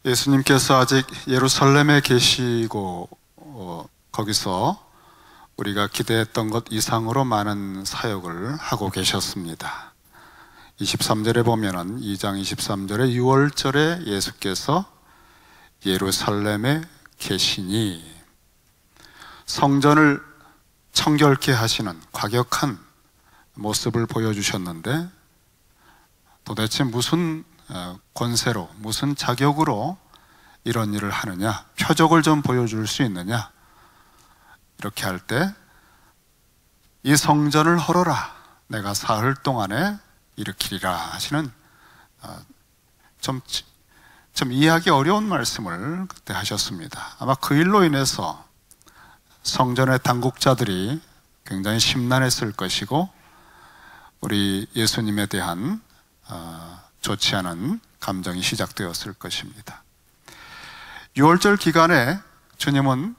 예수님께서 아직 예루살렘에 계시고 거기서 우리가 기대했던 것 이상으로 많은 사역을 하고 계셨습니다. 23절에 보면은 2장 23절에 6월절에 예수께서 예루살렘에 계시니 성전을 청결케 하시는 과격한 모습을 보여주셨는데 도대체 무슨 권세로, 무슨 자격으로 이런 일을 하느냐, 표적을 좀 보여줄 수 있느냐, 이렇게 할 때 이 성전을 헐어라, 내가 사흘 동안에 일으키리라 하시는 좀 이해하기 어려운 말씀을 그때 하셨습니다. 아마 그 일로 인해서 성전의 당국자들이 굉장히 심란했을 것이고 우리 예수님에 대한 좋지 않은 감정이 시작되었을 것입니다. 6월절 기간에 주님은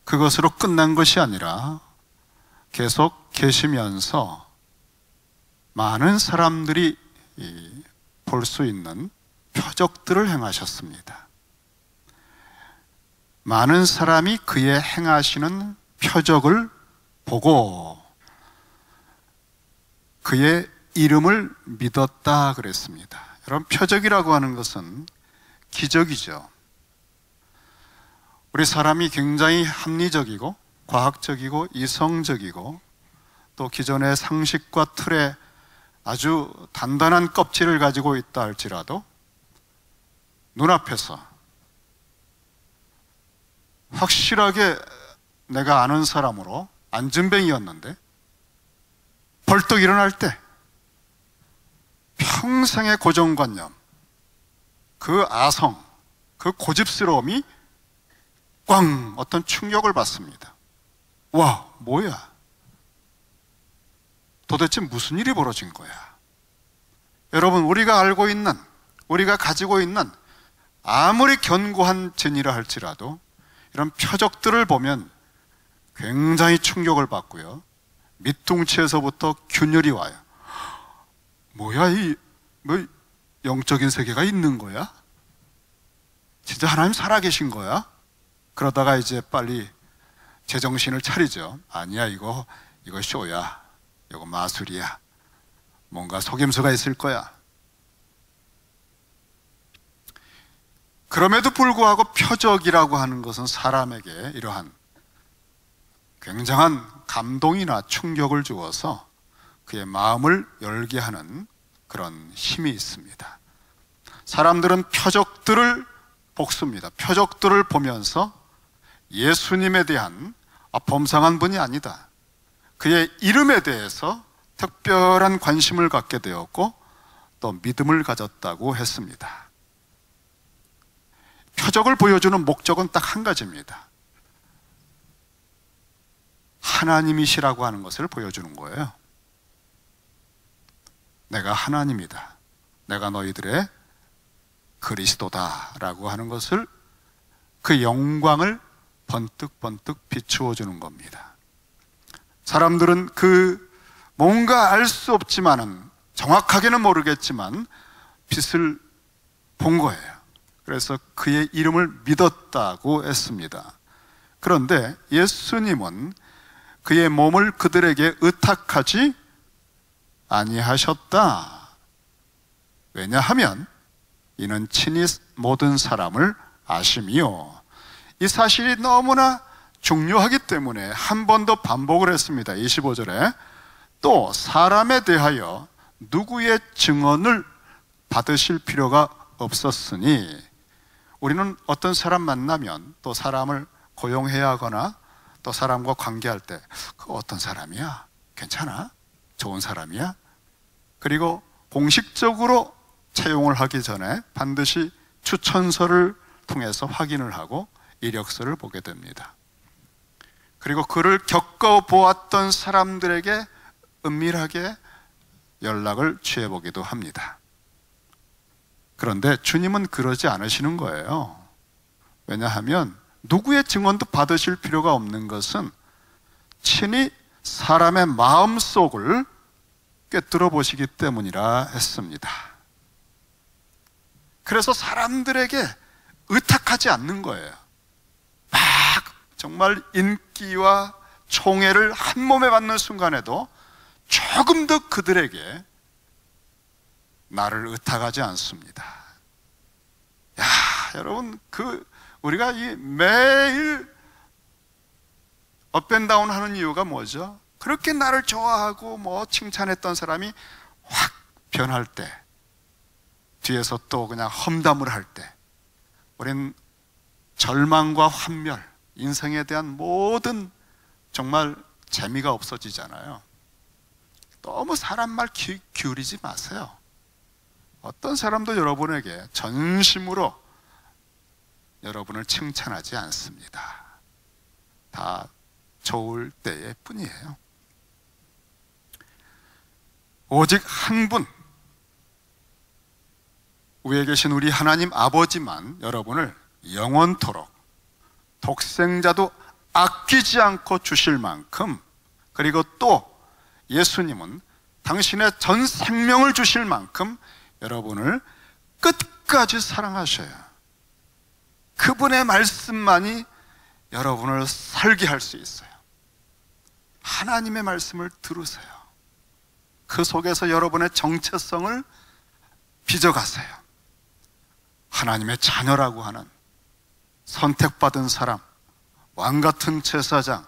그것으로 끝난 것이 아니라 계속 계시면서 많은 사람들이 볼 수 있는 표적들을 행하셨습니다. 많은 사람이 그의 행하시는 표적을 보고 그의 이름을 믿었다 그랬습니다. 여러분, 표적이라고 하는 것은 기적이죠. 우리 사람이 굉장히 합리적이고 과학적이고 이성적이고 또 기존의 상식과 틀에 아주 단단한 껍질을 가지고 있다 할지라도 눈앞에서 확실하게 내가 아는 사람으로 안진뱅이였는데 벌떡 일어날 때 평생의 고정관념, 그 아성, 그 고집스러움이 꽝 어떤 충격을 받습니다. 와, 뭐야? 도대체 무슨 일이 벌어진 거야? 여러분, 우리가 알고 있는, 우리가 가지고 있는 아무리 견고한 진리라 할지라도 이런 표적들을 보면 굉장히 충격을 받고요, 밑둥치에서부터 균열이 와요. 뭐야, 뭐 영적인 세계가 있는 거야? 진짜 하나님 살아계신 거야? 그러다가 이제 빨리 제정신을 차리죠. 아니야, 이거 쇼야, 이거 마술이야, 뭔가 속임수가 있을 거야. 그럼에도 불구하고 표적이라고 하는 것은 사람에게 이러한 굉장한 감동이나 충격을 주어서 그의 마음을 열게 하는 그런 힘이 있습니다. 사람들은 표적들을 복습니다. 표적들을 보면서 예수님에 대한 범상한 분이 아니다, 그의 이름에 대해서 특별한 관심을 갖게 되었고 또 믿음을 가졌다고 했습니다. 표적을 보여주는 목적은 딱 한 가지입니다. 하나님이시라고 하는 것을 보여주는 거예요. 내가 하나님이다, 내가 너희들의 그리스도다 라고 하는 것을, 그 영광을 번뜩번뜩 비추어 주는 겁니다. 사람들은 그 뭔가 알 수 없지만은, 정확하게는 모르겠지만 빛을 본 거예요. 그래서 그의 이름을 믿었다고 했습니다. 그런데 예수님은 그의 몸을 그들에게 의탁하지 아니하셨다. 왜냐하면 이는 친히 모든 사람을 아심이요, 이 사실이 너무나 중요하기 때문에 한 번 더 반복을 했습니다. 25절에 또 사람에 대하여 누구의 증언을 받으실 필요가 없었으니, 우리는 어떤 사람 만나면 또 사람을 고용해야 하거나 또 사람과 관계할 때 그 어떤 사람이야? 괜찮아? 좋은 사람이야? 그리고 공식적으로 채용을 하기 전에 반드시 추천서를 통해서 확인을 하고 이력서를 보게 됩니다. 그리고 그를 겪어보았던 사람들에게 은밀하게 연락을 취해보기도 합니다. 그런데 주님은 그러지 않으시는 거예요. 왜냐하면 누구의 증언도 받으실 필요가 없는 것은 친히 사람의 마음속을 꿰뚫어 보시기 때문이라 했습니다. 그래서 사람들에게 의탁하지 않는 거예요. 막 정말 인기와 총애를 한 몸에 받는 순간에도 조금 더 그들에게 나를 의탁하지 않습니다. 야, 여러분, 우리가 이 매일 업앤다운 하는 이유가 뭐죠? 그렇게 나를 좋아하고 칭찬했던 사람이 확 변할 때, 뒤에서 또 그냥 험담을 할 때, 우린 절망과 환멸, 인생에 대한 모든 정말 재미가 없어지잖아요. 너무 사람 말 기울이지 마세요. 어떤 사람도 여러분에게 전심으로 여러분을 칭찬하지 않습니다. 다 좋을 때의 뿐이에요. 오직 한 분, 위에 계신 우리 하나님 아버지만 여러분을 영원토록 독생자도 아끼지 않고 주실 만큼, 그리고 또 예수님은 당신의 전 생명을 주실 만큼 여러분을 끝까지 사랑하셔요. 그분의 말씀만이 여러분을 살게 할 수 있어요. 하나님의 말씀을 들으세요. 그 속에서 여러분의 정체성을 빚어가세요. 하나님의 자녀라고 하는 선택받은 사람, 왕같은 제사장,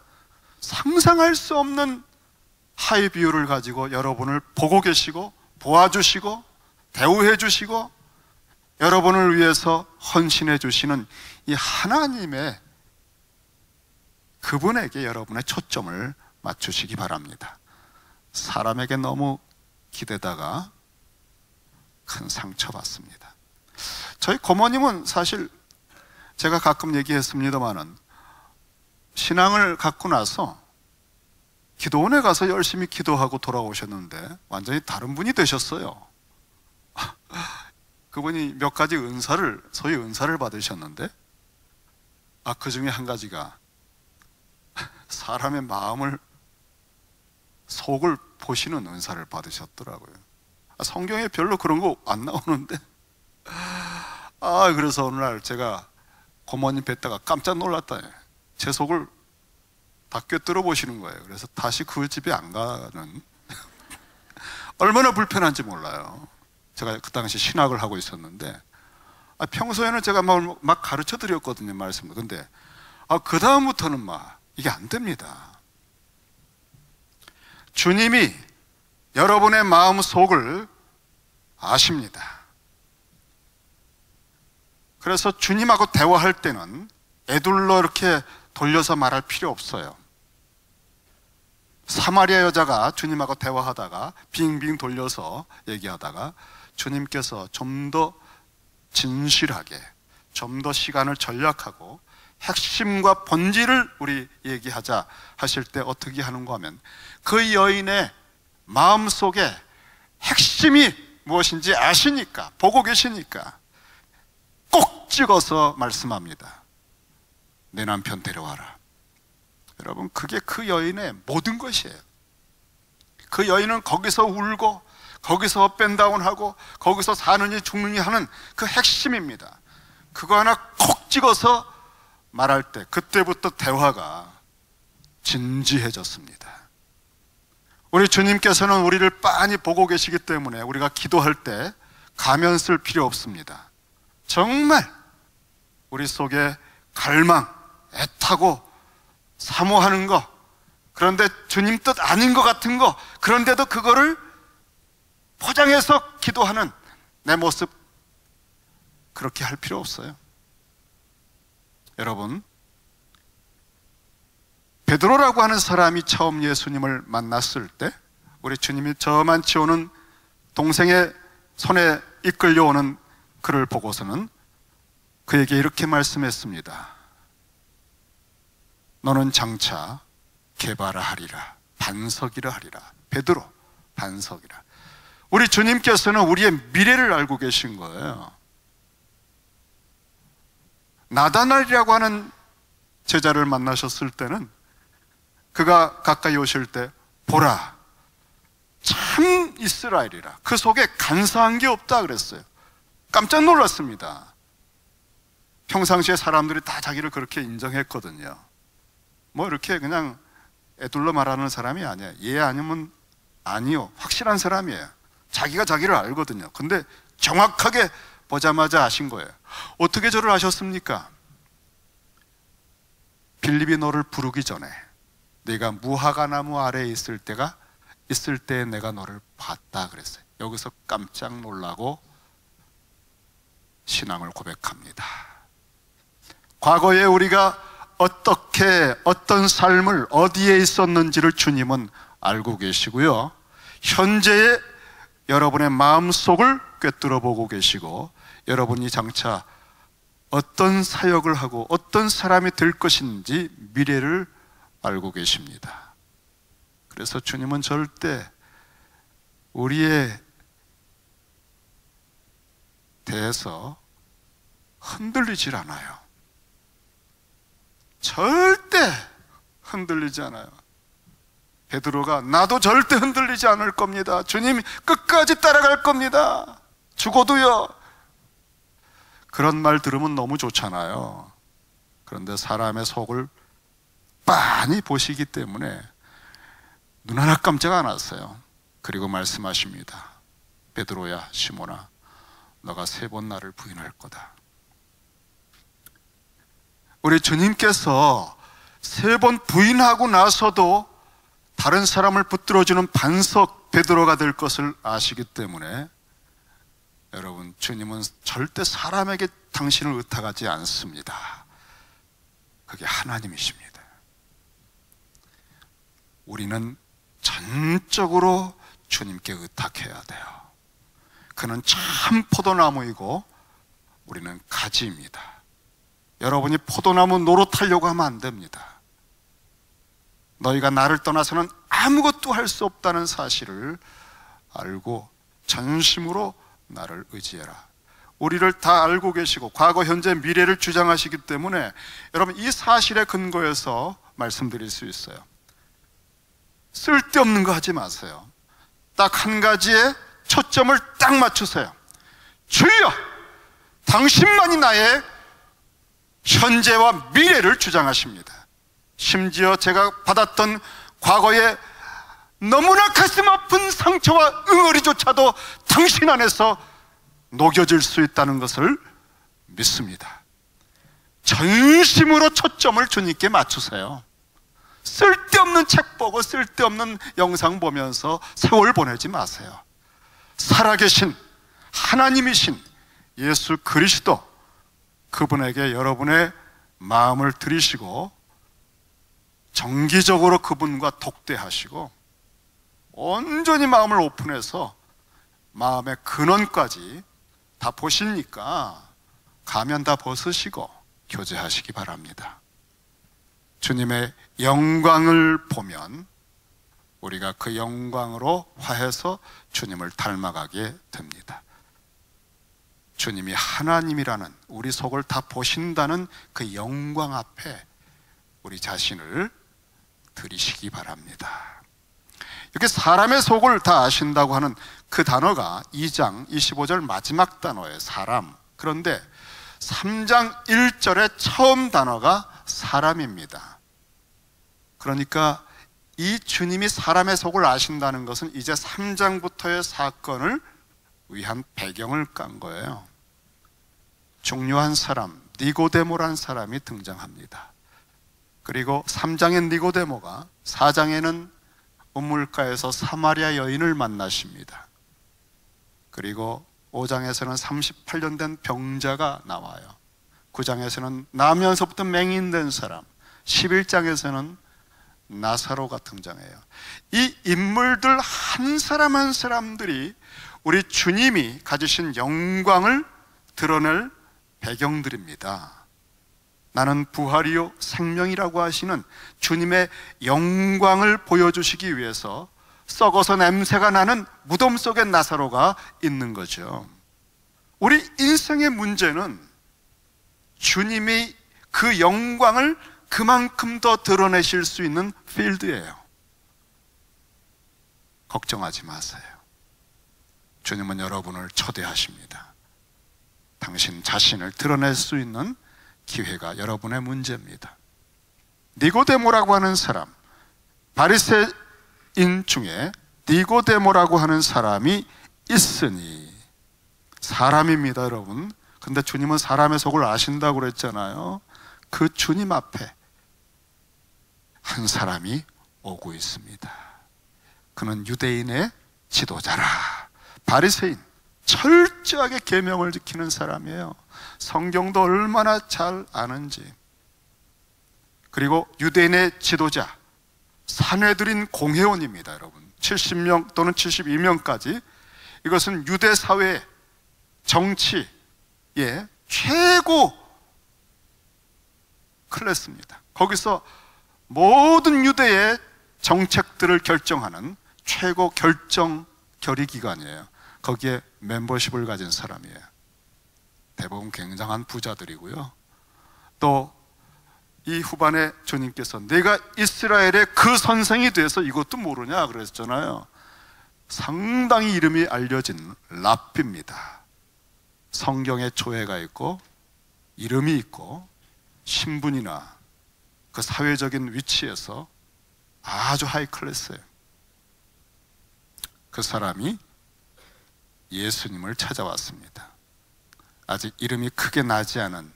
상상할 수 없는 하의 비율을 가지고 여러분을 보고 계시고 도와주시고 대우해 주시고 여러분을 위해서 헌신해 주시는 이 하나님의 그분에게 여러분의 초점을 맞추시기 바랍니다. 사람에게 너무 기대다가 큰 상처받습니다. 저희 고모님은 사실 제가 가끔 얘기했습니다마는 신앙을 갖고 나서 기도원에 가서 열심히 기도하고 돌아오셨는데 완전히 다른 분이 되셨어요. 그분이 몇 가지 소위 은사를 받으셨는데, 그 중에 한 가지가 사람의 마음을, 속을 보시는 은사를 받으셨더라고요. 성경에 별로 그런 거 안 나오는데, 그래서 어느 날 제가 고모님 뵀다가 깜짝 놀랐다. 제 속을 다 꿰뚫어 보시는 거예요. 그래서 다시 그 집에 안 가는 얼마나 불편한지 몰라요. 제가 그 당시 신학을 하고 있었는데, 평소에는 제가 막 가르쳐 드렸거든요, 말씀을. 근데 그 다음부터는 이게 안 됩니다. 주님이 여러분의 마음 속을 아십니다. 그래서 주님하고 대화할 때는 애둘러 이렇게 돌려서 말할 필요 없어요. 사마리아 여자가 주님하고 대화하다가 빙빙 돌려서 얘기하다가 주님께서 좀 더 진실하게, 좀 더 시간을 전략하고 핵심과 본질을 우리 얘기하자 하실 때 어떻게 하는가 하면, 그 여인의 마음속에 핵심이 무엇인지 아시니까, 보고 계시니까 꼭 찍어서 말씀합니다. 내 남편 데려와라. 여러분, 그게 그 여인의 모든 것이에요. 그 여인은 거기서 울고 거기서 업앤다운하고 거기서 사느니 죽느니 하는 그 핵심입니다. 그거 하나 콕 찍어서 말할 때, 그때부터 대화가 진지해졌습니다. 우리 주님께서는 우리를 빤히 보고 계시기 때문에 우리가 기도할 때 가면 쓸 필요 없습니다. 정말 우리 속에 갈망, 애타고 사모하는 거, 그런데 주님 뜻 아닌 것 같은 거, 그런데도 그거를 포장해서 기도하는 내 모습, 그렇게 할 필요 없어요. 여러분, 베드로라고 하는 사람이 처음 예수님을 만났을 때, 우리 주님이 저만치 오는 동생의 손에 이끌려오는 그를 보고서는 그에게 이렇게 말씀했습니다. 너는 장차 개바라 하리라, 반석이라 하리라. 베드로, 반석이라. 우리 주님께서는 우리의 미래를 알고 계신 거예요. 나다날이라고 하는 제자를 만나셨을 때는 그가 가까이 오실 때, 보라, 참 이스라엘이라. 그 속에 간사한 게 없다 그랬어요. 깜짝 놀랐습니다. 평상시에 사람들이 다 자기를 그렇게 인정했거든요. 뭐 이렇게 그냥 애둘러 말하는 사람이 아니에요. 예 아니면 아니요, 확실한 사람이에요. 자기가 자기를 알거든요. 근데 정확하게 보자마자 아신 거예요. 어떻게 저를 아셨습니까? 빌립이 너를 부르기 전에 네가 무화과나무 아래에 있을 때 내가 너를 봤다 그랬어요. 여기서 깜짝 놀라고 신앙을 고백합니다. 과거에 우리가 어떻게 어떤 삶을 어디에 있었는지를 주님은 알고 계시고요, 현재의 여러분의 마음속을 꿰뚫어 보고 계시고, 여러분이 장차 어떤 사역을 하고 어떤 사람이 될 것인지 미래를 알고 계십니다. 그래서 주님은 절대 우리에 대해서 흔들리질 않아요. 절대 흔들리지 않아요. 베드로가 나도 절대 흔들리지 않을 겁니다. 주님 끝까지 따라갈 겁니다. 죽어도요. 그런 말 들으면 너무 좋잖아요. 그런데 사람의 속을 빤히 보시기 때문에 눈 하나 깜짝 안 왔어요. 그리고 말씀하십니다. 베드로야, 시몬아, 너가 3번 나를 부인할 거다. 우리 주님께서 3번 부인하고 나서도 다른 사람을 붙들어주는 반석 베드로가 될 것을 아시기 때문에, 여러분, 주님은 절대 사람에게 당신을 의탁하지 않습니다. 그게 하나님이십니다. 우리는 전적으로 주님께 의탁해야 돼요. 그는 참 포도나무이고 우리는 가지입니다. 여러분이 포도나무 노릇하려고 하면 안 됩니다. 너희가 나를 떠나서는 아무것도 할 수 없다는 사실을 알고 전심으로 나를 의지해라. 우리를 다 알고 계시고 과거, 현재, 미래를 주장하시기 때문에 여러분, 이 사실에 근거해서 말씀드릴 수 있어요. 쓸데없는 거 하지 마세요. 딱 한 가지에 초점을 딱 맞추세요. 주여, 당신만이 나의 현재와 미래를 주장하십니다. 심지어 제가 받았던 과거의 너무나 가슴 아픈 상처와 응어리조차도 당신 안에서 녹여질 수 있다는 것을 믿습니다. 전심으로 초점을 주님께 맞추세요. 쓸데없는 책 보고 쓸데없는 영상 보면서 세월 보내지 마세요. 살아계신 하나님이신 예수 그리스도, 그분에게 여러분의 마음을 드리시고 정기적으로 그분과 독대하시고 온전히 마음을 오픈해서 마음의 근원까지 다 보시니까 가면 다 벗으시고 교제하시기 바랍니다. 주님의 영광을 보면 우리가 그 영광으로 화해서 주님을 닮아가게 됩니다. 주님이 하나님이라는, 우리 속을 다 보신다는 그 영광 앞에 우리 자신을 드리시기 바랍니다. 이렇게 사람의 속을 다 아신다고 하는 그 단어가 2장 25절 마지막 단어예요. 사람. 그런데 3장 1절의 처음 단어가 사람입니다. 그러니까 이 주님이 사람의 속을 아신다는 것은 이제 3장부터의 사건을 위한 배경을 깐 거예요. 중요한 사람, 니고데모란 사람이 등장합니다. 그리고 3장의 니고데모가 4장에는 우물가에서 사마리아 여인을 만나십니다. 그리고 5장에서는 38년 된 병자가 나와요. 9장에서는 나면서부터 맹인된 사람, 11장에서는 나사로가 등장해요. 이 인물들 한 사람 한 사람들이 우리 주님이 가지신 영광을 드러낼 배경들입니다. 나는 부활이요 생명이라고 하시는 주님의 영광을 보여주시기 위해서 썩어서 냄새가 나는 무덤 속에 나사로가 있는 거죠. 우리 인생의 문제는 주님이 그 영광을 그만큼 더 드러내실 수 있는 필드예요. 걱정하지 마세요. 주님은 여러분을 초대하십니다. 당신 자신을 드러낼 수 있는 기회가 여러분의 문제입니다. 니고데모라고 하는 사람, 바리새인 중에 니고데모라고 하는 사람이 있으니, 사람입니다 여러분. 근데 주님은 사람의 속을 아신다고 그랬잖아요. 그 주님 앞에 한 사람이 오고 있습니다. 그는 유대인의 지도자라. 바리새인, 철저하게 계명을 지키는 사람이에요. 성경도 얼마나 잘 아는지. 그리고 유대인의 지도자, 산헤드린 공회원입니다 여러분. 70명 또는 72명까지. 이것은 유대 사회의 정치의 최고 클래스입니다. 거기서 모든 유대의 정책들을 결정하는 최고 결의기관이에요. 거기에 멤버십을 가진 사람이에요. 대부분 굉장한 부자들이고요. 또 이 후반에 주님께서 내가 이스라엘의 그 선생이 돼서 이것도 모르냐 그랬잖아요. 상당히 이름이 알려진 랍비입니다. 성경에 조회가 있고 이름이 있고 신분이나 그 사회적인 위치에서 아주 하이 클래스예요. 그 사람이 예수님을 찾아왔습니다. 아직 이름이 크게 나지 않은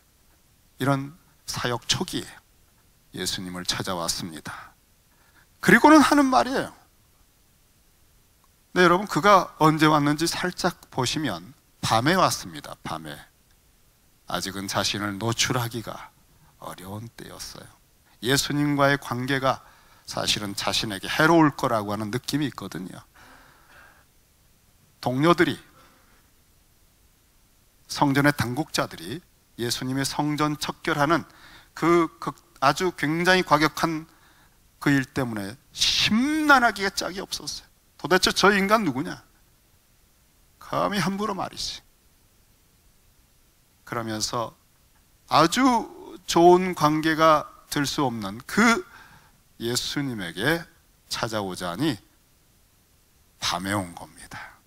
이런 사역 초기에 예수님을 찾아왔습니다. 그리고는 하는 말이에요. 네, 여러분, 그가 언제 왔는지 살짝 보시면 밤에 왔습니다. 밤에. 아직은 자신을 노출하기가 어려운 때였어요. 예수님과의 관계가 사실은 자신에게 해로울 거라고 하는 느낌이 있거든요. 동료들이, 성전의 당국자들이 예수님의 성전 척결하는 그 아주 굉장히 과격한 그 일 때문에 심란하기가 짝이 없었어요. 도대체 저 인간 누구냐? 감히 함부로 말이지. 그러면서 아주 좋은 관계가 될 수 없는 그 예수님에게 찾아오자 하니 밤에 온 겁니다.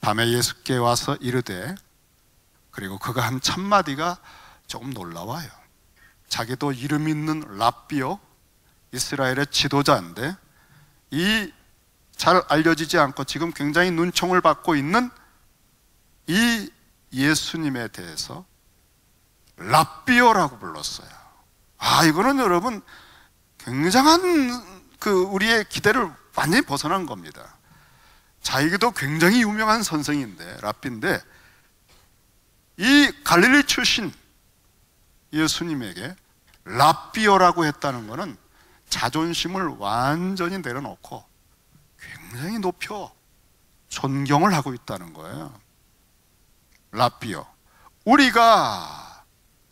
밤에 예수께 와서 이르되, 그리고 그가 한 첫마디가 조금 놀라워요. 자기도 이름 있는 랍비요, 이스라엘의 지도자인데 이 잘 알려지지 않고 지금 굉장히 눈총을 받고 있는 이 예수님에 대해서 랍비요라고 불렀어요. 이거는 여러분 굉장한 우리의 기대를 완전히 벗어난 겁니다. 자기도 굉장히 유명한 선생인데, 랍비인데, 이 갈릴리 출신 예수님에게 랍비요라고 했다는 것은 자존심을 완전히 내려놓고 굉장히 높여 존경을 하고 있다는 거예요. 랍비요. 우리가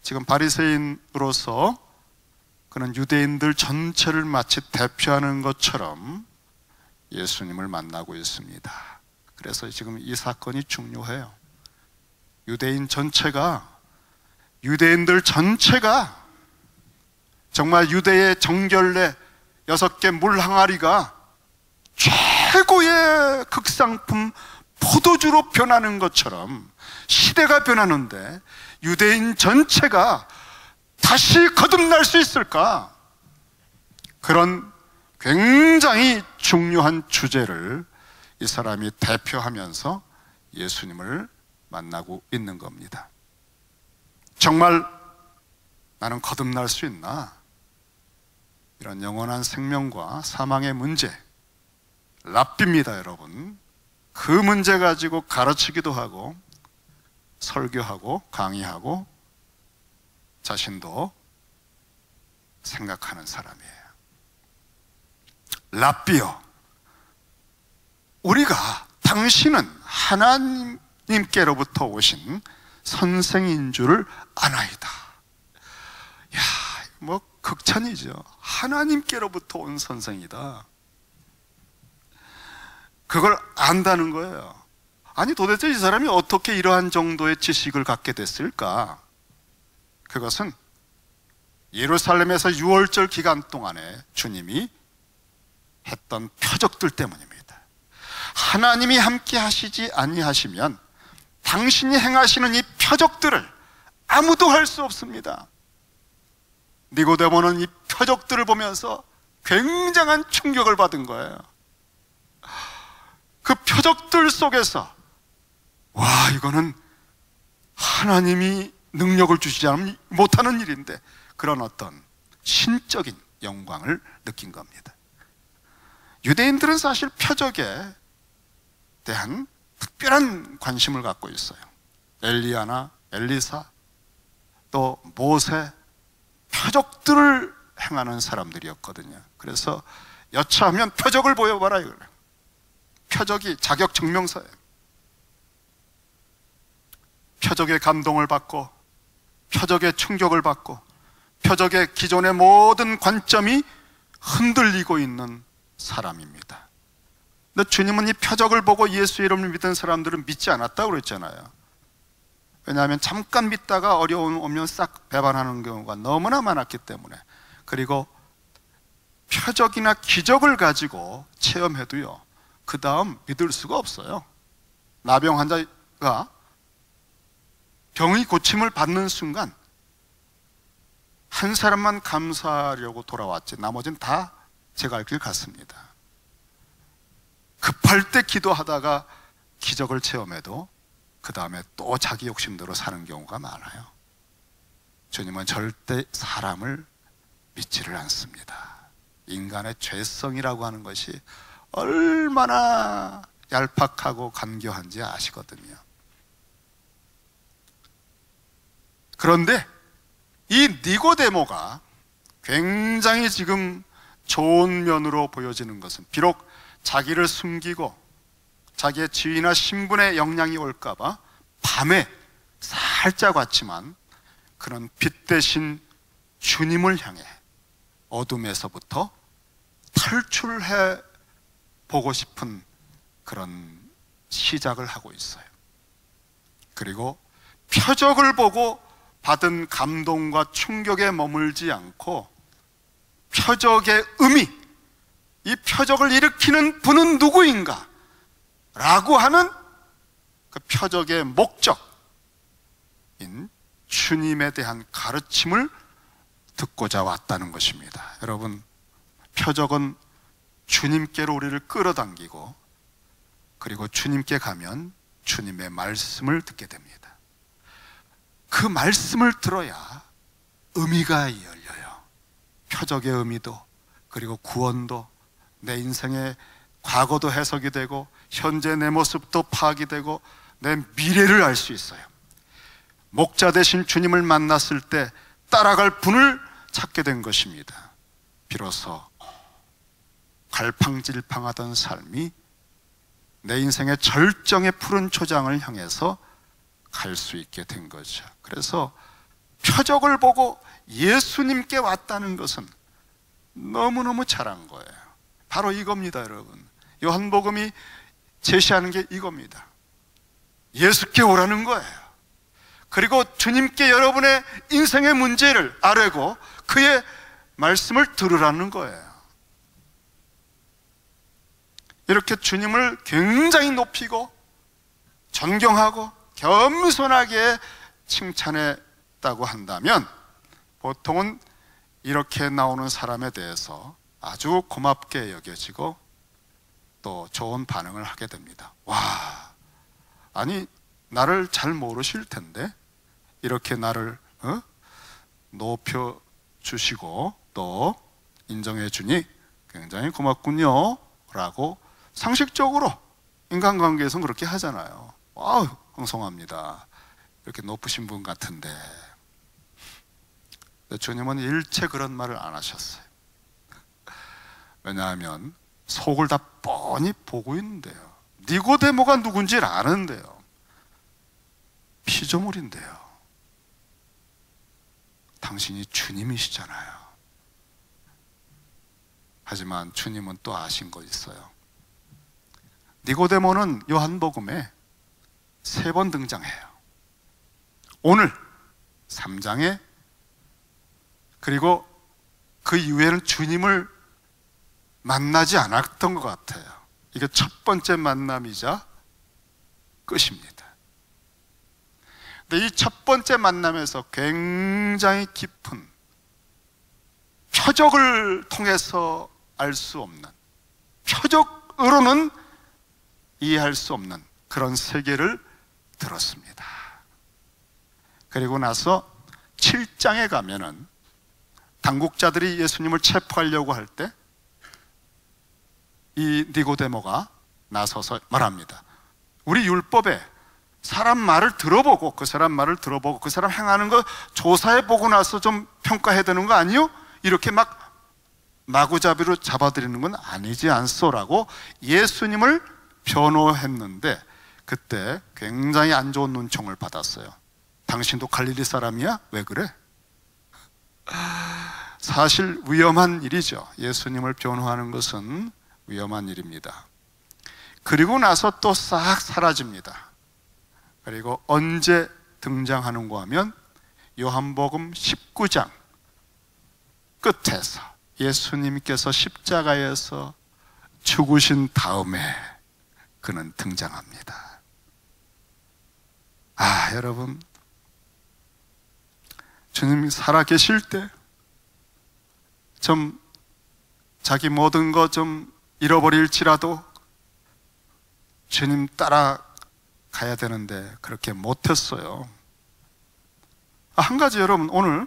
지금 바리새인으로서 그는 유대인들 전체를 마치 대표하는 것처럼 예수님을 만나고 있습니다. 그래서 지금 이 사건이 중요해요. 유대인들 전체가 정말 유대의 정결례 6개 물 항아리가 최고의 극상품 포도주로 변하는 것처럼 시대가 변하는데 유대인 전체가 다시 거듭날 수 있을까? 그런 굉장히 중요한 주제를 이 사람이 대표하면서 예수님을 만나고 있는 겁니다. 정말 나는 거듭날 수 있나? 이런 영원한 생명과 사망의 문제, 랍비입니다 여러분. 그 문제 가지고 가르치기도 하고 설교하고 강의하고 자신도 생각하는 사람이에요. 랍비요, 우리가 당신은 하나님께로부터 오신 선생인 줄을 아나이다. 극찬이죠. 하나님께로부터 온 선생이다. 그걸 안다는 거예요. 아니 도대체 이 사람이 어떻게 이러한 정도의 지식을 갖게 됐을까? 그것은 예루살렘에서 6월절 기간 동안에 주님이 했던 표적들 때문입니다. 하나님이 함께 하시지 아니하시면 당신이 행하시는 이 표적들을 아무도 할 수 없습니다. 니고데모는 이 표적들을 보면서 굉장한 충격을 받은 거예요. 그 표적들 속에서 와, 이거는 하나님이 능력을 주시지 않으면 못하는 일인데, 그런 어떤 신적인 영광을 느낀 겁니다. 유대인들은 사실 표적에 대한 특별한 관심을 갖고 있어요. 엘리야나 엘리사, 또 모세, 표적들을 행하는 사람들이었거든요. 그래서 여차하면 표적을 보여봐라 이거예요. 표적이 자격 증명서예요. 표적의 감동을 받고, 표적의 충격을 받고, 표적의 기존의 모든 관점이 흔들리고 있는 사람입니다. 근데 주님은 이 표적을 보고 예수 이름을 믿은 사람들은 믿지 않았다고 그랬잖아요. 왜냐하면 잠깐 믿다가 어려움 오면 싹 배반하는 경우가 너무나 많았기 때문에. 그리고 표적이나 기적을 가지고 체험해도요, 그 다음 믿을 수가 없어요. 나병 환자가 병의 고침을 받는 순간 한 사람만 감사하려고 돌아왔지, 나머지는 다 제 갈 길 갔습니다. 급할 때 기도하다가 기적을 체험해도 그 다음에 또 자기 욕심대로 사는 경우가 많아요. 주님은 절대 사람을 믿지를 않습니다. 인간의 죄성이라고 하는 것이 얼마나 얄팍하고 간교한지 아시거든요. 그런데 이 니고데모가 굉장히 지금 좋은 면으로 보여지는 것은, 비록 자기를 숨기고 자기의 지위나 신분의 영향이 올까봐 밤에 살짝 왔지만, 그는 빛 대신 주님을 향해 어둠에서부터 탈출해 보고 싶은 그런 시작을 하고 있어요. 그리고 표적을 보고 받은 감동과 충격에 머물지 않고, 표적의 의미, 이 표적을 일으키는 분은 누구인가? 라고 하는 그 표적의 목적인 주님에 대한 가르침을 듣고자 왔다는 것입니다. 여러분, 표적은 주님께로 우리를 끌어당기고, 그리고 주님께 가면 주님의 말씀을 듣게 됩니다. 그 말씀을 들어야 의미가 열려요. 표적의 의미도, 그리고 구원도, 내 인생의 과거도 해석이 되고, 현재 내 모습도 파악이 되고, 내 미래를 알 수 있어요. 목자 되신 주님을 만났을 때 따라갈 분을 찾게 된 것입니다. 비로소 갈팡질팡하던 삶이 내 인생의 절정의 푸른 초장을 향해서 갈 수 있게 된 거죠. 그래서 표적을 보고 예수님께 왔다는 것은 너무너무 잘한 거예요. 바로 이겁니다, 여러분. 요한복음이 제시하는 게 이겁니다. 예수께 오라는 거예요. 그리고 주님께 여러분의 인생의 문제를 아뢰고 그의 말씀을 들으라는 거예요. 이렇게 주님을 굉장히 높이고 존경하고 겸손하게 칭찬했다고 한다면, 보통은 이렇게 나오는 사람에 대해서 아주 고맙게 여겨지고 또 좋은 반응을 하게 됩니다. 와, 아니 나를 잘 모르실 텐데 이렇게 나를 높여주시고 또 인정해 주니 굉장히 고맙군요 라고 상식적으로 인간관계에서는 그렇게 하잖아요. 아우, 황송합니다. 이렇게 높으신 분 같은데. 주님은 일체 그런 말을 안 하셨어요. 왜냐하면 속을 다 뻔히 보고 있는데요. 니고데모가 누군지 아는데요. 피조물인데요. 당신이 주님이시잖아요. 하지만 주님은 또 아신 거 있어요. 니고데모는 요한복음에 3번 등장해요. 오늘 3장에, 그리고 그 이후에는 주님을 만나지 않았던 것 같아요. 이게 첫 번째 만남이자 끝입니다. 근데 이 첫 번째 만남에서 굉장히 깊은, 표적을 통해서 알 수 없는, 표적으로는 이해할 수 없는 그런 세계를 들었습니다. 그리고 나서 7장에 가면은 당국자들이 예수님을 체포하려고 할 때 이 니고데모가 나서서 말합니다. 우리 율법에 사람 말을 들어보고 그 사람 말을 들어보고 그 사람 행하는 거 조사해보고 나서 좀 평가해야 되는 거 아니요? 이렇게 막 마구잡이로 잡아들이는 건 아니지 않소라고 예수님을 변호했는데, 그때 굉장히 안 좋은 눈총을 받았어요. 당신도 갈릴리 사람이야? 왜 그래? 사실 위험한 일이죠. 예수님을 변호하는 것은 위험한 일입니다. 그리고 나서 또 싹 사라집니다. 그리고 언제 등장하는가 하면 요한복음 19장 끝에서 예수님께서 십자가에서 죽으신 다음에 그는 등장합니다. 여러분, 주님이 살아계실 때 좀 자기 모든 거 좀 잃어버릴지라도 주님 따라가야 되는데 그렇게 못했어요. 한 가지 여러분, 오늘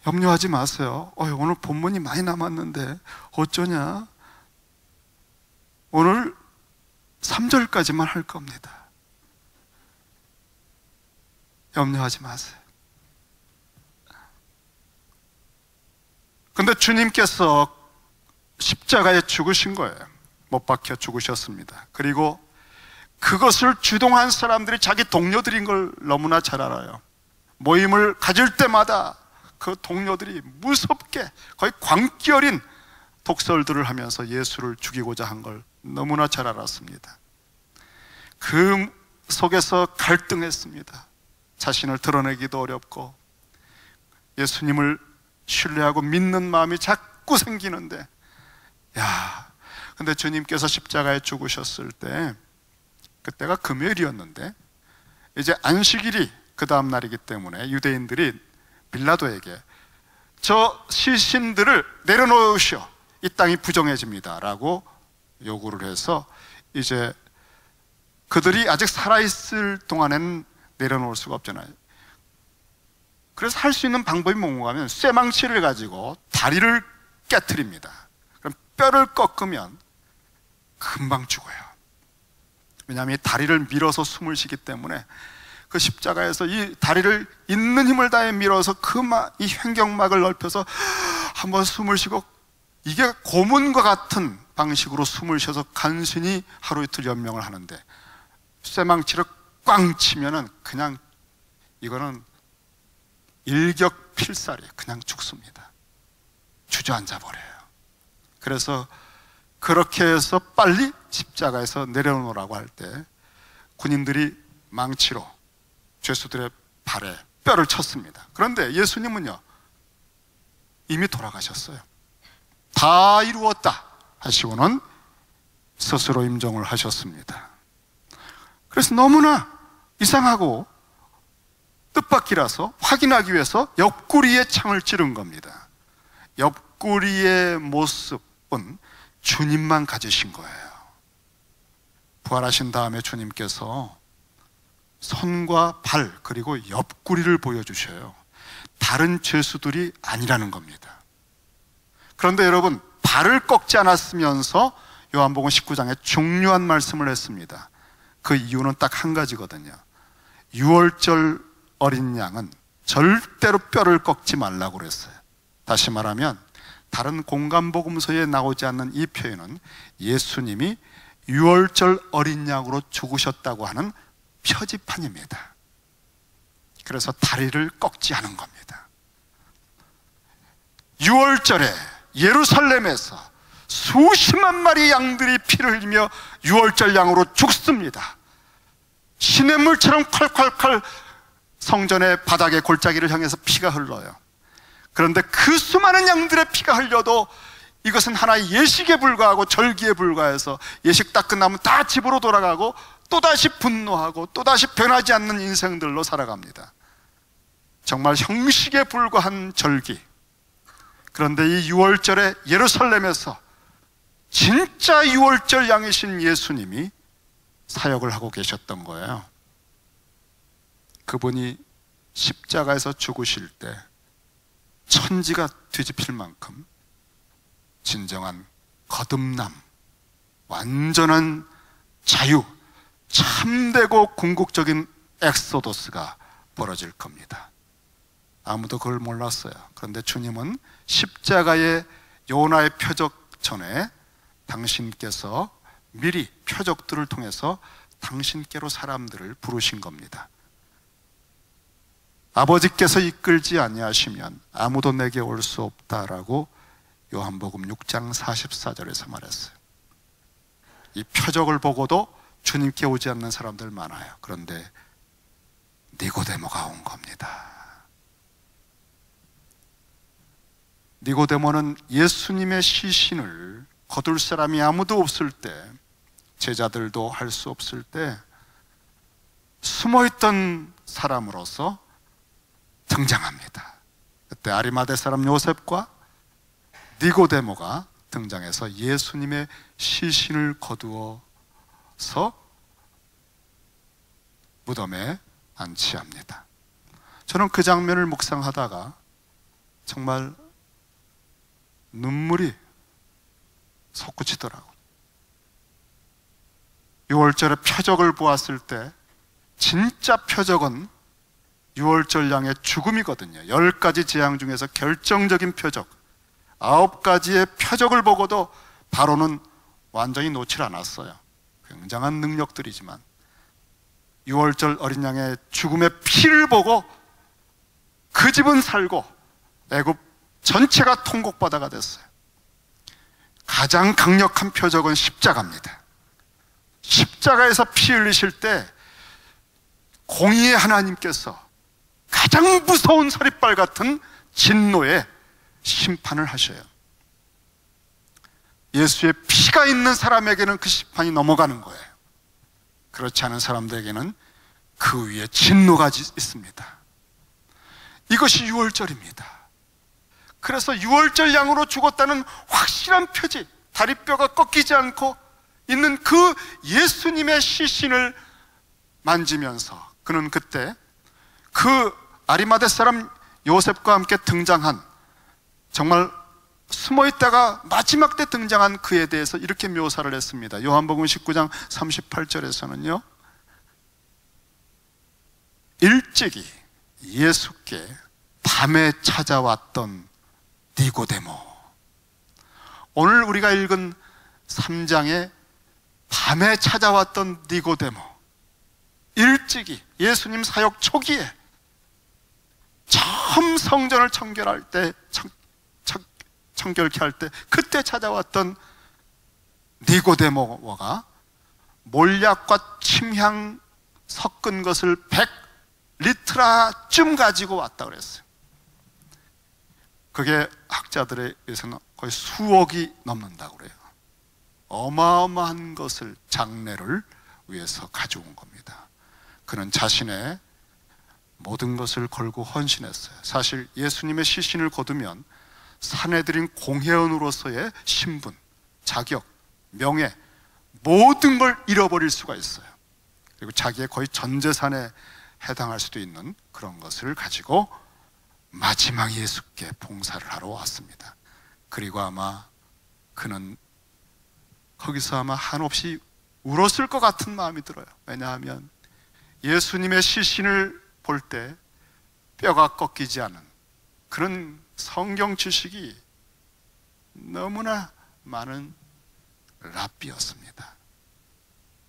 염려하지 마세요. 오늘 본문이 많이 남았는데 어쩌냐? 오늘 3절까지만 할 겁니다. 염려하지 마세요. 근데 주님께서 십자가에 죽으신 거예요. 못 박혀 죽으셨습니다. 그리고 그것을 주동한 사람들이 자기 동료들인 걸 너무나 잘 알아요. 모임을 가질 때마다 그 동료들이 무섭게 거의 광기 어린 독설들을 하면서 예수를 죽이고자 한 걸 너무나 잘 알았습니다. 그 속에서 갈등했습니다. 자신을 드러내기도 어렵고 예수님을 신뢰하고 믿는 마음이 자꾸 생기는데, 근데 주님께서 십자가에 죽으셨을 때, 그때가 금요일이었는데 이제 안식일이 그 다음 날이기 때문에 유대인들이 빌라도에게 저 시신들을 내려놓으시오, 이 땅이 부정해집니다 라고 요구를 해서 이제 그들이 아직 살아있을 동안에는 내려놓을 수가 없잖아요. 그래서 할 수 있는 방법이 뭔가 하면 쇠망치를 가지고 다리를 깨트립니다. 그럼 뼈를 꺾으면 금방 죽어요. 왜냐하면 이 다리를 밀어서 숨을 쉬기 때문에 그 십자가에서 이 다리를 있는 힘을 다해 밀어서 이 횡격막을 넓혀서 한번 숨을 쉬고, 이게 고문과 같은 방식으로 숨을 쉬어서 간신히 하루 이틀 연명을 하는데 쇠망치를 꽝 치면은 그냥 이거는 일격필살이에요. 그냥 죽습니다. 주저앉아 버려요. 그래서 그렇게 해서 빨리 십자가에서 내려놓으라고 할 때 군인들이 망치로 죄수들의 발에 뼈를 쳤습니다. 그런데 예수님은요, 이미 돌아가셨어요. 다 이루었다 하시고는 스스로 임종을 하셨습니다. 그래서 너무나 이상하고 뜻밖이라서 확인하기 위해서 옆구리에 창을 찌른 겁니다. 옆구리의 모습은 주님만 가지신 거예요. 부활하신 다음에 주님께서 손과 발 그리고 옆구리를 보여주셔요. 다른 죄수들이 아니라는 겁니다. 그런데 여러분, 발을 꺾지 않았으면서 요한복음 19장에 중요한 말씀을 했습니다. 그 이유는 딱 한 가지거든요. 유월절 어린 양은 절대로 뼈를 꺾지 말라고 그랬어요. 다시 말하면 다른 공간복음서에 나오지 않는 이 표현은 예수님이 유월절 어린 양으로 죽으셨다고 하는 표지판입니다. 그래서 다리를 꺾지 않은 겁니다. 유월절에 예루살렘에서 수십만 마리 양들이 피를 흘리며 유월절 양으로 죽습니다. 시냇물처럼 콸콸콸 성전의 바닥에 골짜기를 향해서 피가 흘러요. 그런데 그 수많은 양들의 피가 흘려도 이것은 하나의 예식에 불과하고 절기에 불과해서 예식 딱 끝나면 다 집으로 돌아가고 또다시 분노하고 또다시 변하지 않는 인생들로 살아갑니다. 정말 형식에 불과한 절기. 그런데 이 유월절에 예루살렘에서 진짜 유월절 양이신 예수님이 사역을 하고 계셨던 거예요. 그분이 십자가에서 죽으실 때 천지가 뒤집힐 만큼 진정한 거듭남, 완전한 자유, 참되고 궁극적인 엑소도스가 벌어질 겁니다. 아무도 그걸 몰랐어요. 그런데 주님은 십자가의 요나의 표적 전에 당신께서 미리 표적들을 통해서 당신께로 사람들을 부르신 겁니다. 아버지께서 이끌지 아니하시면 아무도 내게 올 수 없다라고 요한복음 6장 44절에서 말했어요. 이 표적을 보고도 주님께 오지 않는 사람들 많아요. 그런데 니고데모가 온 겁니다. 니고데모는 예수님의 시신을 거둘 사람이 아무도 없을 때, 제자들도 할 수 없을 때 숨어있던 사람으로서 등장합니다. 그때 아리마대 사람 요셉과 니고데모가 등장해서 예수님의 시신을 거두어서 무덤에 안치합니다. 저는 그 장면을 묵상하다가 정말 눈물이 솟구치더라고요. 6월절에 표적을 보았을 때 진짜 표적은 6월절 양의 죽음이거든요. 10가지 재앙 중에서 결정적인 표적, 9가지의 표적을 보고도 바로는 완전히 놓질 않았어요. 굉장한 능력들이지만 6월절 어린 양의 죽음의 피를 보고 그 집은 살고 애굽 전체가 통곡바다가 됐어요. 가장 강력한 표적은 십자가입니다. 십자가에서 피 흘리실 때 공의의 하나님께서 가장 무서운 서리빨 같은 진노의 심판을 하셔요. 예수의 피가 있는 사람에게는 그 심판이 넘어가는 거예요. 그렇지 않은 사람들에게는 그 위에 진노가 있습니다. 이것이 유월절입니다. 그래서 유월절 양으로 죽었다는 확실한 표지, 다리뼈가 꺾이지 않고 있는 그 예수님의 시신을 만지면서 그는 그때 그 아리마대 사람 요셉과 함께 등장한, 정말 숨어있다가 마지막 때 등장한 그에 대해서 이렇게 묘사를 했습니다. 요한복음 19장 38절에서는요, 일찍이 예수께 밤에 찾아왔던 니고데모, 오늘 우리가 읽은 3장에 밤에 찾아왔던 니고데모, 일찍이 예수님 사역 초기에 처음 성전을 청결할 때, 청결케 할 때 그때 찾아왔던 니고데모가 몰약과 침향 섞은 것을 100리트라쯤 가지고 왔다 그랬어요. 그게 학자들에 의해서는 거의 수억이 넘는다고 그래요. 어마어마한 것을, 장례를 위해서 가져온 겁니다. 그는 자신의 모든 것을 걸고 헌신했어요. 사실 예수님의 시신을 거두면 사내들인 공회원으로서의 신분, 자격, 명예, 모든 걸 잃어버릴 수가 있어요. 그리고 자기의 거의 전 재산에 해당할 수도 있는 그런 것을 가지고 마지막 예수께 봉사를 하러 왔습니다. 그리고 아마 그는 거기서 아마 한없이 울었을 것 같은 마음이 들어요. 왜냐하면 예수님의 시신을 볼 때 뼈가 꺾이지 않은 그런 성경 지식이 너무나 많은 랍비였습니다.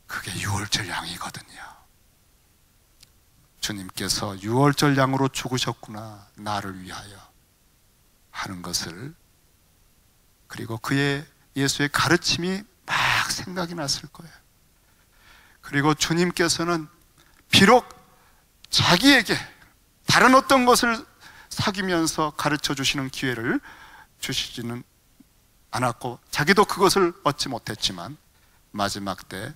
그게 유월절 양이거든요. 주님께서 유월절 양으로 죽으셨구나, 나를 위하여 하는 것을, 그리고 그의 예수의 가르침이 막 생각이 났을 거예요. 그리고 주님께서는 비록 자기에게 다른 어떤 것을 사귀면서 가르쳐 주시는 기회를 주시지는 않았고 자기도 그것을 얻지 못했지만 마지막 때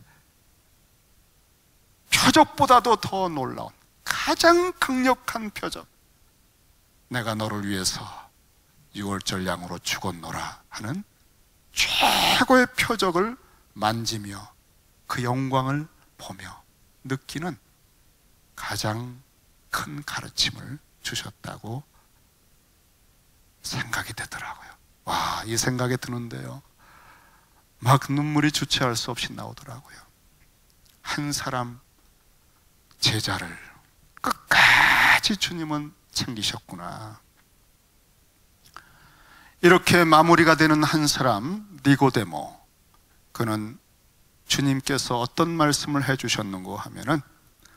표적보다도 더 놀라운 가장 강력한 표적, 내가 너를 위해서 유월절 양으로 죽었노라 하는 최고의 표적을 만지며 그 영광을 보며 느끼는 가장 큰 가르침을 주셨다고 생각이 되더라고요. 와, 이 생각이 드는데요, 막 눈물이 주체할 수 없이 나오더라고요. 한 사람 제자를 끝까지 주님은 챙기셨구나. 이렇게 마무리가 되는 한 사람, 니고데모, 그는 주님께서 어떤 말씀을 해주셨는고 하면은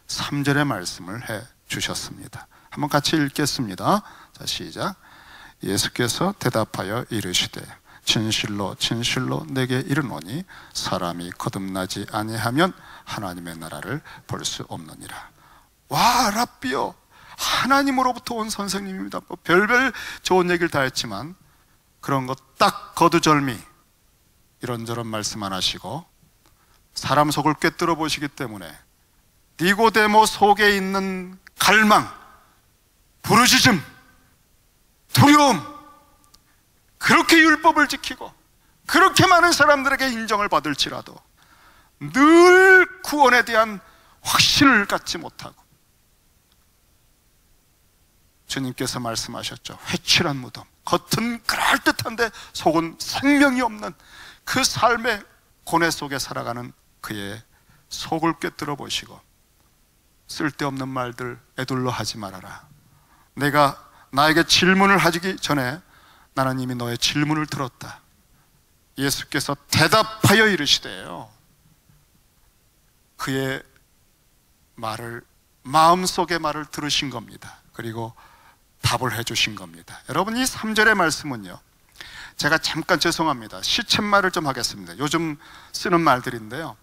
3절의 말씀을 해주셨습니다. 한번 같이 읽겠습니다. 자, 시작. 예수께서 대답하여 이르시되 진실로 진실로 내게 이르노니 사람이 거듭나지 아니하면 하나님의 나라를 볼 수 없느니라. 와, 랍비요, 하나님으로부터 온 선생님입니다. 뭐 별별 좋은 얘기를 다 했지만 그런 것 딱 거두절미 이런저런 말씀 안 하시고 사람 속을 꿰뚫어 보시기 때문에 니고데모 속에 있는 갈망, 부르짖음, 두려움, 그렇게 율법을 지키고 그렇게 많은 사람들에게 인정을 받을지라도 늘 구원에 대한 확신을 갖지 못하고, 주님께서 말씀하셨죠. 회칠한 무덤, 겉은 그럴듯한데 속은 생명이 없는 그 삶의 고뇌 속에 살아가는 그의 속을 꿰뚫어 보시고 쓸데없는 말들 에둘러 하지 말아라. 내가 나에게 질문을 하기 전에 나는 이미 너의 질문을 들었다. 예수께서 대답하여 이르시되요, 그의 말을, 마음속의 말을 들으신 겁니다. 그리고 답을 해주신 겁니다. 여러분, 이 3절의 말씀은요, 제가 잠깐 죄송합니다, 시쳇말을 좀 하겠습니다. 요즘 쓰는 말들인데요,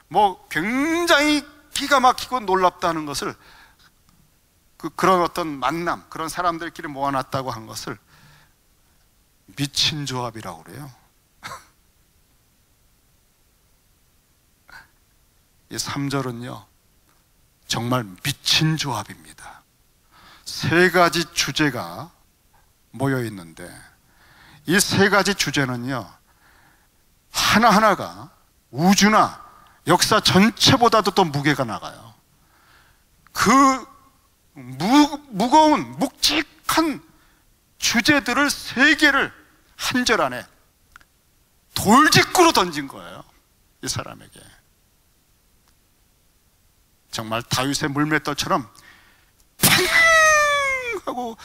뭐 굉장히 기가 막히고 놀랍다는 것을, 그런 어떤 만남, 그런 사람들끼리 모아놨다고 한 것을 미친 조합이라고 그래요. 이 3절은요 정말 미친 조합입니다. 세 가지 주제가 모여 있는데 이 세 가지 주제는요 하나하나가 우주나 역사 전체보다도 더 무게가 나가요. 그 무거운 묵직한 주제들을 세 개를 한 절 안에 돌직구로 던진 거예요, 이 사람에게. 정말 다윗의 물맷돌처럼 팡 하고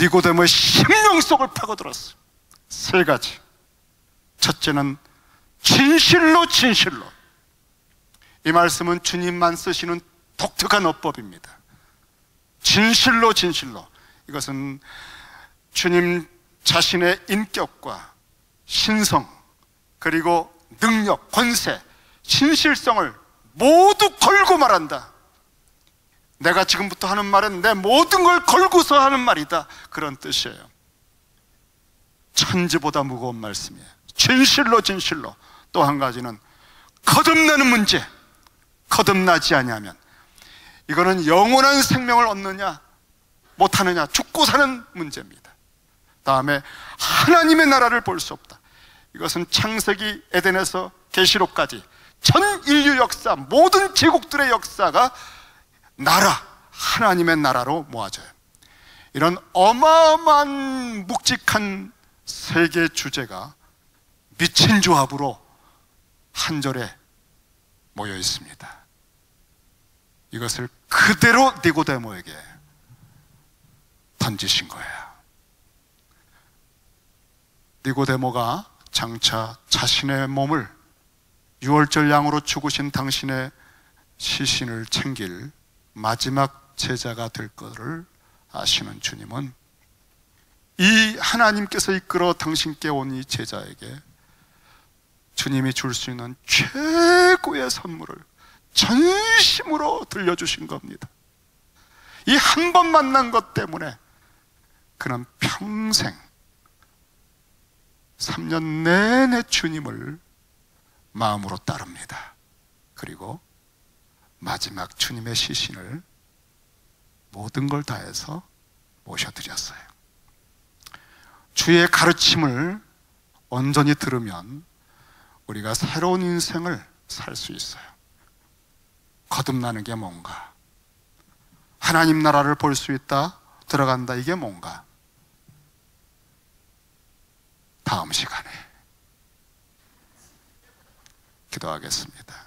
니고데모의 심령 속을 파고들었어. 세 가지. 첫째는 진실로 진실로. 이 말씀은 주님만 쓰시는 독특한 어법입니다. 진실로 진실로. 이것은 주님 자신의 인격과 신성, 그리고 능력, 권세, 신실성을 모두 걸고 말한다. 내가 지금부터 하는 말은 내 모든 걸 걸고서 하는 말이다, 그런 뜻이에요. 천지보다 무거운 말씀이에요. 진실로 진실로. 또 한 가지는 거듭나는 문제. 거듭나지 아니하면, 이거는 영원한 생명을 얻느냐 못하느냐, 죽고 사는 문제입니다. 다음에 하나님의 나라를 볼 수 없다. 이것은 창세기 에덴에서 계시록까지 전 인류 역사, 모든 제국들의 역사가 나라, 하나님의 나라로 모아져요. 이런 어마어마한 묵직한 세계 주제가 미친 조합으로 한 절에 모여 있습니다. 이것을 그대로 니고데모에게 던지신 거예요. 니고데모가 장차 자신의 몸을 유월절 양으로 죽으신 당신의 시신을 챙길 마지막 제자가 될 것을 아시는 주님은 이 하나님께서 이끌어 당신께 온 이 제자에게 주님이 줄 수 있는 최고의 선물을 전심으로 들려주신 겁니다. 이 한 번 만난 것 때문에 그는 평생 3년 내내 주님을 마음으로 따릅니다. 그리고 마지막 주님의 시신을 모든 걸 다해서 모셔드렸어요. 주의 가르침을 온전히 들으면 우리가 새로운 인생을 살 수 있어요. 거듭나는 게 뭔가? 하나님 나라를 볼 수 있다, 들어간다, 이게 뭔가? 다음 시간에 기도하겠습니다.